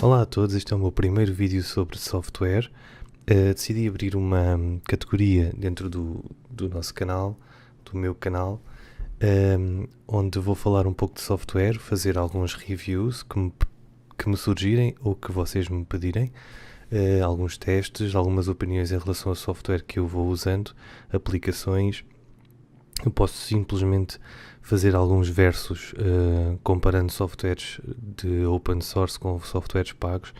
Olá a todos, este é o meu primeiro vídeo sobre software. Decidi abrir uma categoria dentro do nosso canal, do meu canal, onde vou falar um pouco de software, fazer alguns reviews que me surgirem ou que vocês me pedirem, alguns testes, algumas opiniões em relação ao software que eu vou usando, aplicações. Eu posso simplesmente fazer alguns versos comparando softwares de open source com softwares pagos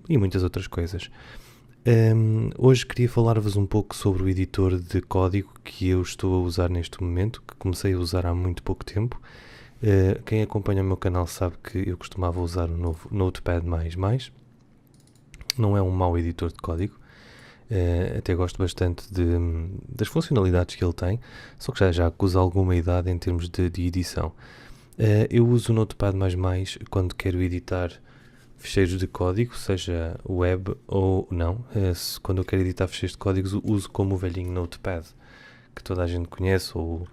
e muitas outras coisas. Hoje queria falar-vos um pouco sobre o editor de código que eu estou a usar neste momento, que comecei a usar há muito pouco tempo. Quem acompanha o meu canal sabe que eu costumava usar o novo Notepad++. Não é um mau editor de código. Até gosto bastante das funcionalidades que ele tem, só que já acusa alguma idade em termos de edição. Eu uso o Notepad++ quando quero editar ficheiros de código, seja web ou não. Quando eu quero editar ficheiros de códigos, uso como o velhinho Notepad, que toda a gente conhece, ou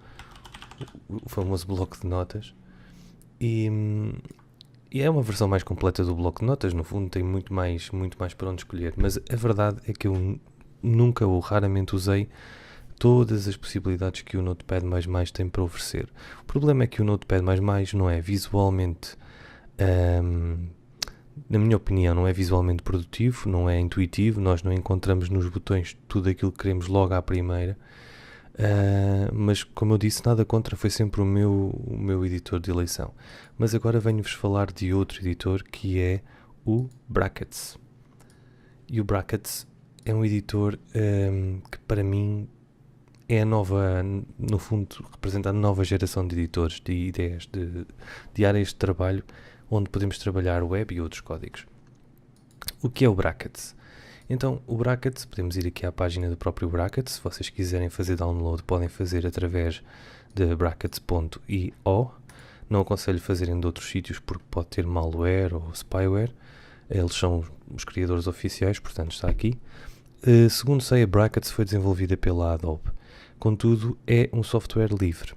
o famoso bloco de notas. E é uma versão mais completa do bloco de notas, no fundo tem muito mais para onde escolher, mas a verdade é que eu nunca ou raramente usei todas as possibilidades que o Notepad++ tem para oferecer. O problema é que o Notepad++ não é visualmente, na minha opinião, não é visualmente produtivo, não é intuitivo, nós não encontramos nos botões tudo aquilo que queremos logo à primeira. Mas como eu disse, nada contra, foi sempre o meu editor de eleição. Mas agora venho-vos falar de outro editor que é o Brackets. E o Brackets é um editor que para mim é a nova, no fundo, representa a nova geração de editores, de ideias, de áreas de trabalho onde podemos trabalhar web e outros códigos. O que é o Brackets? Então, o Brackets, podemos ir aqui à página do próprio Brackets. Se vocês quiserem fazer download, podem fazer através de brackets.io. Não aconselho fazerem de outros sítios porque pode ter malware ou spyware. Eles são os criadores oficiais, portanto está aqui. Segundo sei, a Brackets foi desenvolvida pela Adobe. Contudo, é um software livre.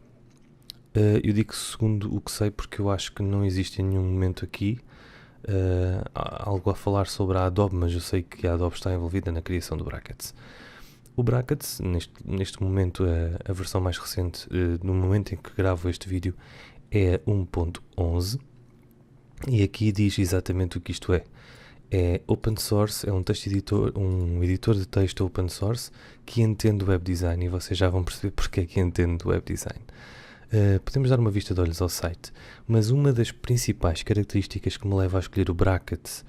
Eu digo segundo o que sei porque eu acho que não existe em nenhum momento aqui algo a falar sobre a Adobe, mas eu sei que a Adobe está envolvida na criação do Brackets. O Brackets, neste momento, a versão mais recente, no momento em que gravo este vídeo, é 1.11 e aqui diz exatamente o que isto é. É open source, é um editor de texto open source que entende web design e vocês já vão perceber porque é que entende web design. Podemos dar uma vista de olhos ao site, mas uma das principais características que me leva a escolher o Brackets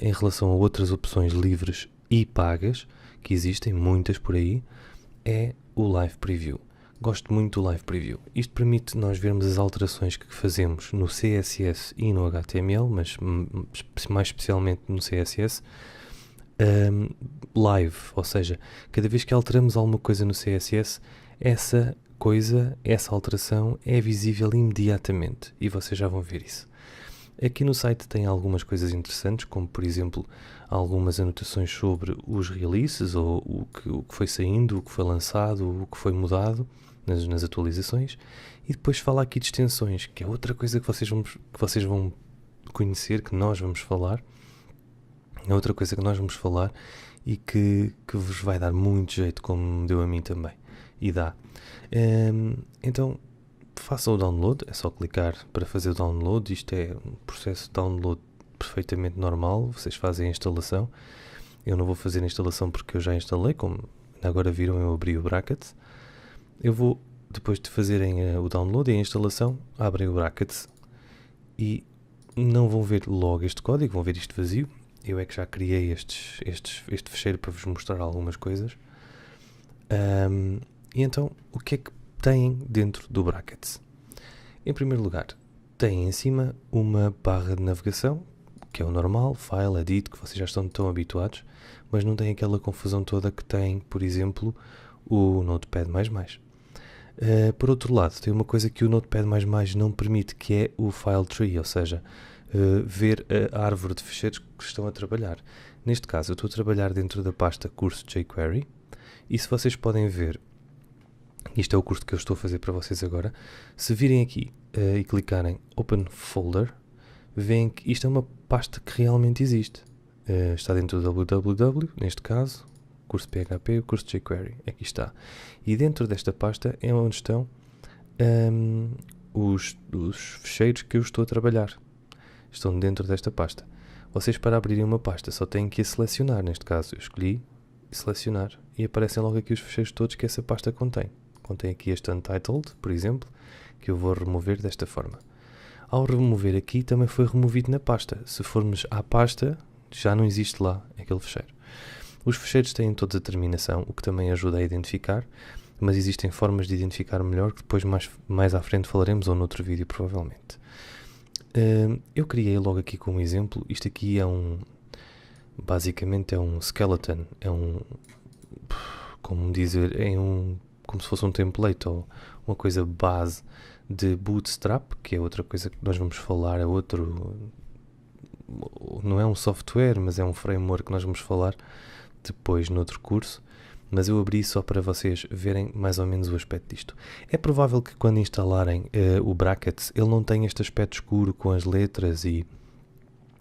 em relação a outras opções livres e pagas, que existem muitas por aí, é o Live Preview. Gosto muito do Live Preview. Isto permite nós vermos as alterações que fazemos no CSS e no HTML, mas mais especialmente no CSS, live, ou seja, cada vez que alteramos alguma coisa no CSS, essa alteração é visível imediatamente e vocês já vão ver isso. Aqui no site tem algumas coisas interessantes, como por exemplo algumas anotações sobre os releases, ou o que foi saindo, o que foi lançado, o que foi mudado nas atualizações, e depois fala aqui de extensões, que é outra coisa que vocês vão conhecer, que nós vamos falar, é outra coisa que nós vamos falar e que vos vai dar muito jeito, como me deu a mim também, e dá. Então façam o download, é só clicar para fazer o download. Isto é um processo de download perfeitamente normal, vocês fazem a instalação. Eu não vou fazer a instalação porque eu já instalei, como agora viram, eu abri o Brackets. Eu vou, depois de fazerem o download e a instalação, abrem o Brackets e não vão ver logo este código, vão ver isto vazio. Eu é que já criei este fecheiro para vos mostrar algumas coisas. E então, o que é que têm dentro do Brackets? Em primeiro lugar, têm em cima uma barra de navegação, que é o normal, File, Edit, que vocês já estão tão habituados, mas não tem aquela confusão toda que tem, por exemplo, o Notepad++. Por outro lado, tem uma coisa que o Notepad++ não permite, que é o File Tree, ou seja, ver a árvore de ficheiros que estão a trabalhar. Neste caso, eu estou a trabalhar dentro da pasta curso jQuery, e se vocês podem ver, isto é o curso que eu estou a fazer para vocês agora, se virem aqui e clicarem Open Folder, veem que isto é uma pasta que realmente existe. Está dentro do www, neste caso, curso PHP, o curso de jQuery, aqui está. E dentro desta pasta é onde estão os fecheiros que eu estou a trabalhar. Estão dentro desta pasta. Vocês, para abrirem uma pasta, só têm que a selecionar. Neste caso, eu escolhi selecionar e aparecem logo aqui os fecheiros todos que essa pasta contém. Contém aqui este Untitled, por exemplo, que eu vou remover desta forma. Ao remover aqui, também foi removido na pasta. Se formos à pasta, já não existe lá aquele fecheiro. Os fecheiros têm todos a terminação, o que também ajuda a identificar, mas existem formas de identificar melhor, que depois mais à frente falaremos, ou noutro vídeo provavelmente. Eu criei logo aqui como exemplo, isto aqui basicamente é um skeleton, como dizer, como se fosse um template ou uma coisa base de Bootstrap, que é outra coisa que nós vamos falar, não é um software, mas é um framework que nós vamos falar depois noutro curso, mas eu abri só para vocês verem mais ou menos o aspecto disto. É provável que quando instalarem o Brackets, ele não tenha este aspecto escuro com as letras e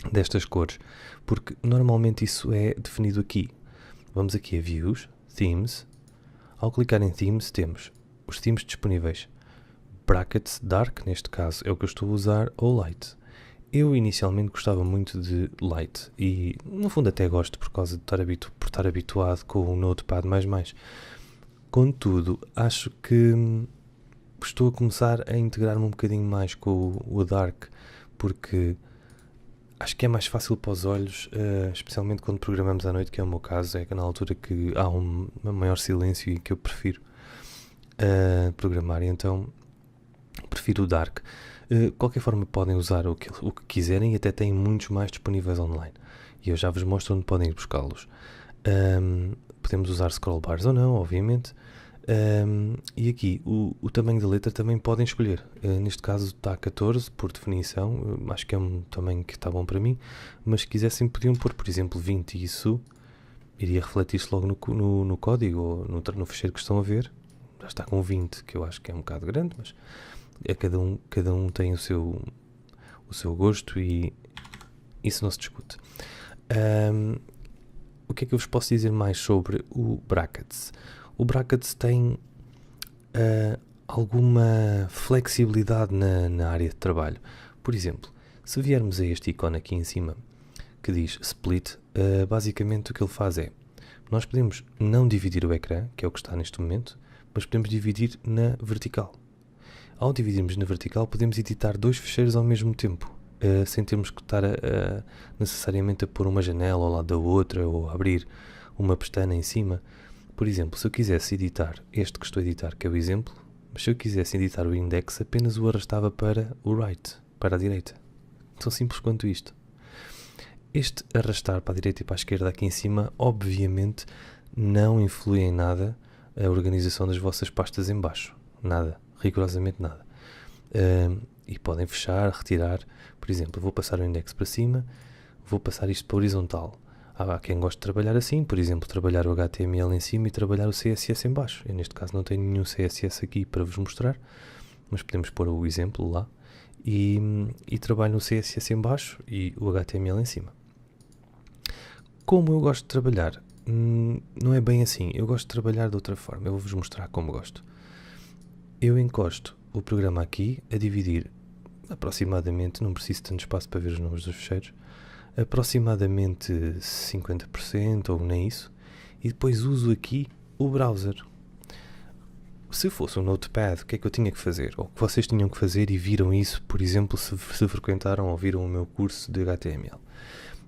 destas cores, porque normalmente isso é definido aqui. Vamos aqui a Views, Themes. Ao clicar em Themes, temos os themes disponíveis. Brackets Dark, neste caso, é o que eu estou a usar, ou Light. Eu inicialmente gostava muito de Light e no fundo até gosto por causa de estar habituado com o Notepad++. Contudo, acho que estou a começar a integrar-me um bocadinho mais com o Dark, porque acho que é mais fácil para os olhos, especialmente quando programamos à noite, que é o meu caso, é que na altura que há um maior silêncio e que eu prefiro programar, e então prefiro o Dark. De qualquer forma podem usar o que quiserem e até têm muitos mais disponíveis online. E eu já vos mostro onde podem ir buscá-los. Podemos usar scroll bars ou não, obviamente. E aqui, o tamanho da letra também podem escolher. Neste caso está 14, por definição. Acho que é um tamanho que está bom para mim. Mas se quisessem podiam pôr, por exemplo, 20 e isso iria refletir-se logo no código ou no fecheiro que estão a ver. Já está com 20, que eu acho que é um bocado grande, mas cada um tem o seu gosto e isso não se discute. O que é que eu vos posso dizer mais sobre o Brackets? O Brackets tem alguma flexibilidade na área de trabalho. Por exemplo, se viermos a este ícone aqui em cima que diz Split, basicamente o que ele faz é, nós podemos não dividir o ecrã, que é o que está neste momento, mas podemos dividir na vertical. Ao dividirmos na vertical, podemos editar dois fecheiros ao mesmo tempo, sem termos que estar necessariamente a pôr uma janela ao lado da outra ou abrir uma pestana em cima. Por exemplo, se eu quisesse editar este que estou a editar, que é o exemplo, mas se eu quisesse editar o index, apenas o arrastava para o right, para a direita. Tão simples quanto isto. Este arrastar para a direita e para a esquerda aqui em cima, obviamente, não influi em nada a organização das vossas pastas em baixo. Nada. Rigorosamente nada. E podem fechar, retirar. Por exemplo, vou passar o index para cima, vou passar isto para horizontal. Há quem goste de trabalhar assim, por exemplo, trabalhar o HTML em cima e trabalhar o CSS em baixo. Eu neste caso não tenho nenhum CSS aqui para vos mostrar, mas podemos pôr o exemplo lá e trabalho no CSS em baixo e o HTML em cima. Como eu gosto de trabalhar? Não é bem assim. Eu gosto de trabalhar de outra forma. Eu vou-vos mostrar como gosto. Eu encosto o programa aqui a dividir aproximadamente, não preciso de tanto espaço para ver os números dos fecheiros, aproximadamente 50% ou nem isso, e depois uso aqui o browser. Se fosse um Notepad, o que é que eu tinha que fazer? Ou que vocês tinham que fazer e viram isso, por exemplo, se frequentaram ou viram o meu curso de HTML.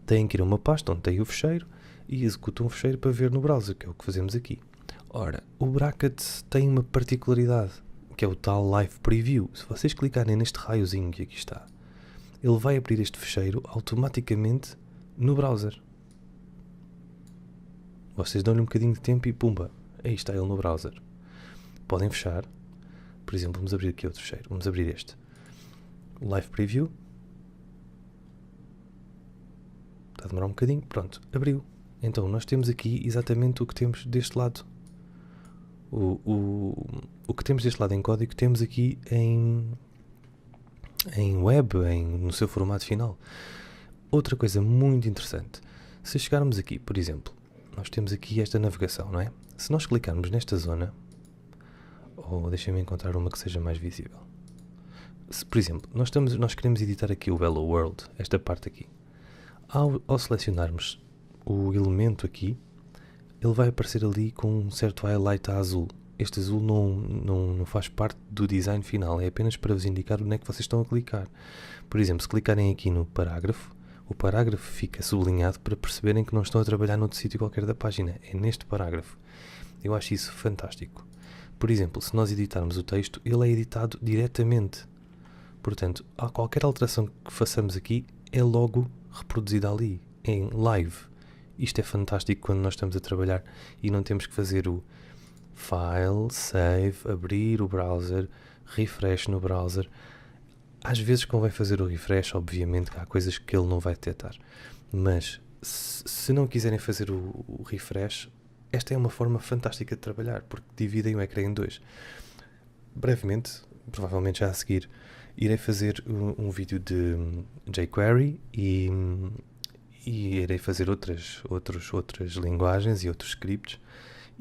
Têm que ir a uma pasta onde tem o fecheiro e executam o fecheiro para ver no browser, que é o que fazemos aqui. Ora, o Brackets tem uma particularidade, que é o tal Live Preview. Se vocês clicarem neste raiozinho que aqui está, ele vai abrir este fecheiro automaticamente no browser. Vocês dão-lhe um bocadinho de tempo e pumba, aí está ele no browser. Podem fechar. Por exemplo, vamos abrir aqui outro fecheiro. Vamos abrir este. Live Preview. Está a demorar um bocadinho. Pronto, abriu. Então, nós temos aqui exatamente o que temos deste lado. O que temos deste lado em código temos aqui em web, no seu formato final. Outra coisa muito interessante, se chegarmos aqui, por exemplo, nós temos aqui esta navegação, não é? Se nós clicarmos nesta zona, ou deixem-me encontrar uma que seja mais visível. Se, por exemplo, nós queremos editar aqui o Hello World, esta parte aqui. Ao selecionarmos o elemento aqui, ele vai aparecer ali com um certo highlight a azul. Este azul não faz parte do design final, é apenas para vos indicar onde é que vocês estão a clicar. Por exemplo, se clicarem aqui no parágrafo, o parágrafo fica sublinhado para perceberem que não estão a trabalhar noutro sítio qualquer da página, é neste parágrafo. Eu acho isso fantástico. Por exemplo, se nós editarmos o texto, ele é editado diretamente. Portanto, qualquer alteração que façamos aqui é logo reproduzida ali, em live. Isto é fantástico quando nós estamos a trabalhar e não temos que fazer o File, Save, abrir o browser, refresh no browser. Às vezes convém fazer o refresh, obviamente que há coisas que ele não vai detectar. Mas se não quiserem fazer o refresh, esta é uma forma fantástica de trabalhar, porque dividem o ecrã em dois. Brevemente, provavelmente já a seguir, irei fazer um vídeo de jQuery e irei fazer outras linguagens e outros scripts,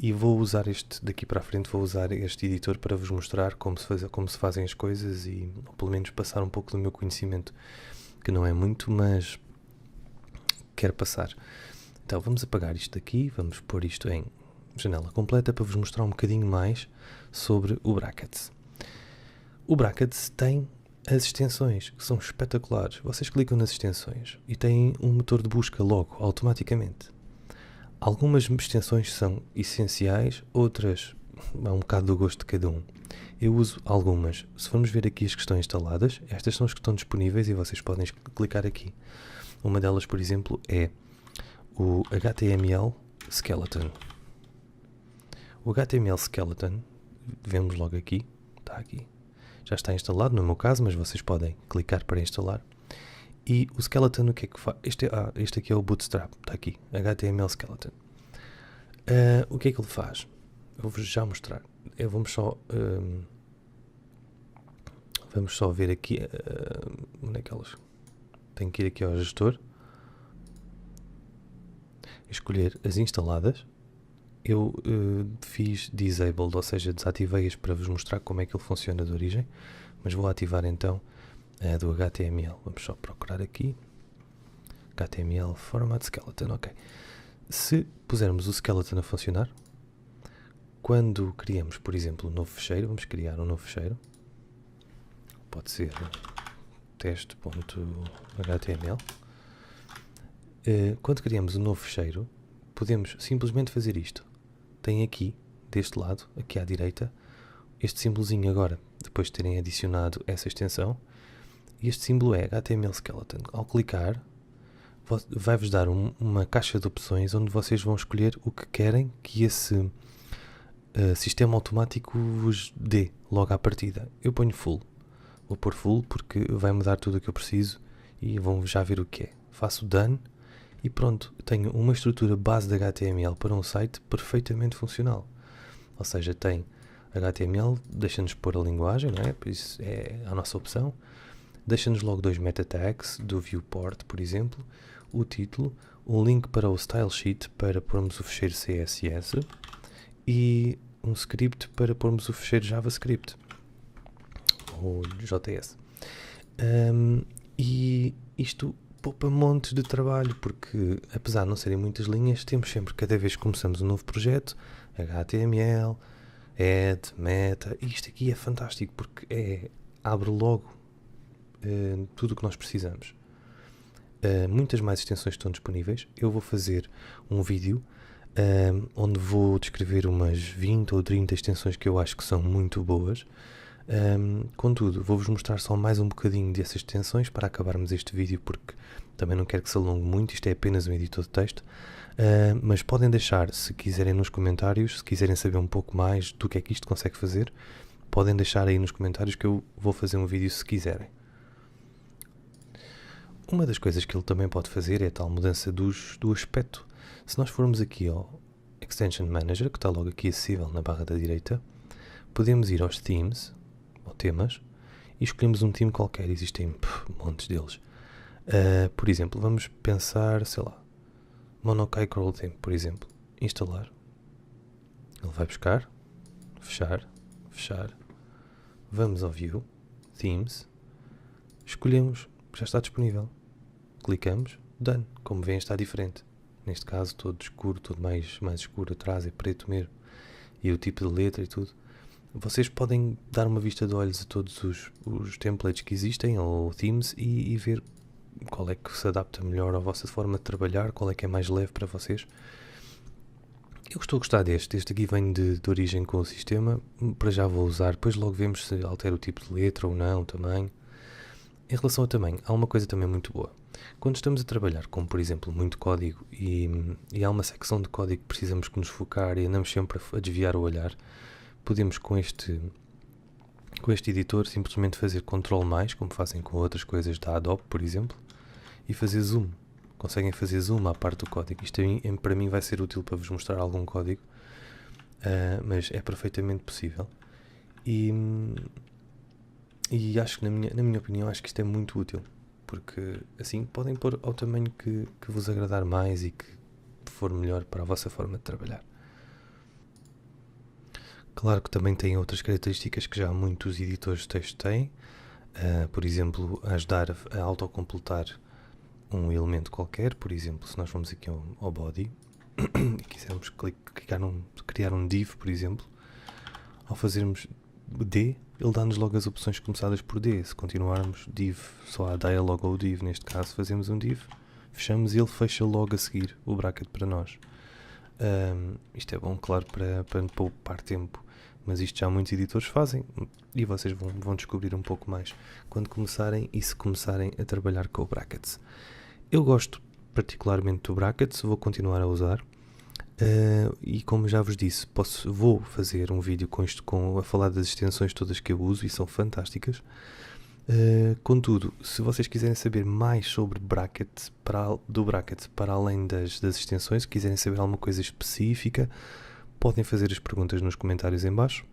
e vou usar daqui para a frente, vou usar este editor para vos mostrar como se fazem as coisas e, ou pelo menos, passar um pouco do meu conhecimento, que não é muito, mas quero passar. Então vamos apagar isto daqui, vamos pôr isto em janela completa para vos mostrar um bocadinho mais sobre o Brackets. O Brackets tem as extensões, que são espetaculares. Vocês clicam nas extensões e têm um motor de busca logo, automaticamente. Algumas extensões são essenciais, outras é um bocado do gosto de cada um. Eu uso algumas. Se formos ver aqui as que estão instaladas, estas são as que estão disponíveis e vocês podem clicar aqui. Uma delas, por exemplo, é o HTML Skeleton. O HTML Skeleton, vemos logo aqui, está aqui. Já está instalado no meu caso, mas vocês podem clicar para instalar. E o Skeleton, o que é que faz? Este aqui é o Bootstrap, está aqui, HTML Skeleton. O que é que ele faz? Eu vou-vos já mostrar. Vamos só ver aqui, onde é que elas... Tenho que ir aqui ao gestor, escolher as instaladas. Eu fiz disabled, ou seja, desativei-as para vos mostrar como é que ele funciona de origem, mas vou ativar então do HTML. Vamos só procurar aqui. HTML Format Skeleton, ok. Se pusermos o Skeleton a funcionar, quando criamos, por exemplo, um novo fecheiro, vamos criar um novo fecheiro, pode ser teste.html. Quando criamos um novo fecheiro, podemos simplesmente fazer isto. Tem aqui, deste lado, aqui à direita, este símbolozinho agora, depois de terem adicionado essa extensão. Este símbolo é HTML Skeleton. Ao clicar, vai-vos dar uma caixa de opções onde vocês vão escolher o que querem que esse sistema automático vos dê logo à partida. Eu ponho full. Vou pôr full porque vai-me dar tudo o que eu preciso e vão já ver o que é. Faço done e pronto. Tenho uma estrutura base de HTML para um site perfeitamente funcional. Ou seja, tem HTML, deixa-nos pôr a linguagem, não é? Por isso é a nossa opção. Deixa-nos logo 2 meta tags do viewport, por exemplo, o título, um link para o style sheet para pormos o fecheiro CSS e um script para pormos o fecheiro JavaScript ou JS. E isto poupa montes de trabalho, porque apesar de não serem muitas linhas, temos sempre, cada vez que começamos um novo projeto, HTML, add, meta, e isto aqui é fantástico porque abre logo tudo o que nós precisamos. Muitas mais extensões estão disponíveis. Eu vou fazer um vídeo onde vou descrever umas 20 ou 30 extensões que eu acho que são muito boas. Contudo, vou-vos mostrar só mais um bocadinho dessas extensões para acabarmos este vídeo, porque também não quero que se alongue muito. Isto é apenas um editor de texto, mas podem deixar, se quiserem, nos comentários, se quiserem saber um pouco mais do que é que isto consegue fazer, podem deixar aí nos comentários que eu vou fazer um vídeo se quiserem. Uma das coisas que ele também pode fazer é a tal mudança do aspecto. Se nós formos aqui ao Extension Manager, que está logo aqui acessível na barra da direita, podemos ir aos Themes, ou temas, e escolhemos um theme qualquer. Existem montes deles. Por exemplo, vamos pensar, sei lá, Monokai Crawl Theme, por exemplo. Instalar. Ele vai buscar, fechar. Vamos ao View, Themes, escolhemos, já está disponível. Clicamos, done. Como veem, está diferente. Neste caso, todo escuro, todo mais escuro atrás, é preto mesmo. E o tipo de letra e tudo. Vocês podem dar uma vista de olhos a todos os templates que existem, ou themes, e ver qual é que se adapta melhor à vossa forma de trabalhar, qual é que é mais leve para vocês. Eu estou a gostar deste aqui vem de origem com o sistema, para já vou usar, depois logo vemos se altera o tipo de letra ou não, o tamanho. Em relação ao tamanho, há uma coisa também muito boa. Quando estamos a trabalhar com, por exemplo, muito código e há uma secção de código que precisamos que nos focar e andamos sempre a desviar o olhar, podemos com este editor simplesmente fazer Ctrl+, como fazem com outras coisas da Adobe, por exemplo, e fazer zoom. Conseguem fazer zoom à parte do código. Isto para mim vai ser útil para vos mostrar algum código, mas é perfeitamente possível. E acho que, na minha opinião, acho que isto é muito útil, porque assim podem pôr ao tamanho que vos agradar mais e que for melhor para a vossa forma de trabalhar. Claro que também tem outras características que já muitos editores de texto têm, por exemplo, ajudar a autocompletar um elemento qualquer. Por exemplo, se nós formos aqui ao body e quisermos criar um div, por exemplo, ao fazermos D, ele dá-nos logo as opções começadas por D. Se continuarmos div, só há dialog ou div, neste caso fazemos um div, fechamos e ele fecha logo a seguir o bracket para nós. Isto é bom, claro, para poupar tempo, mas isto já muitos editores fazem e vocês vão descobrir um pouco mais quando começarem e se começarem a trabalhar com o brackets. Eu gosto particularmente do brackets, vou continuar a usar. E como já vos disse, vou fazer um vídeo a falar das extensões todas que eu uso e são fantásticas. Contudo, se vocês quiserem saber mais sobre do bracket para além das extensões, se quiserem saber alguma coisa específica, podem fazer as perguntas nos comentários em baixo.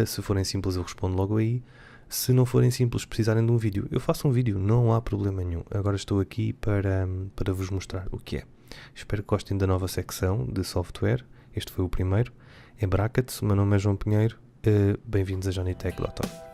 Se forem simples, eu respondo logo aí. Se não forem simples, precisarem de um vídeo, eu faço um vídeo, não há problema nenhum. Agora estou aqui para vos mostrar o que é. Espero que gostem da nova secção de software. Este foi o primeiro. É Brackets. O meu nome é João Pinheiro. Bem-vindos a JohnnyTech.com.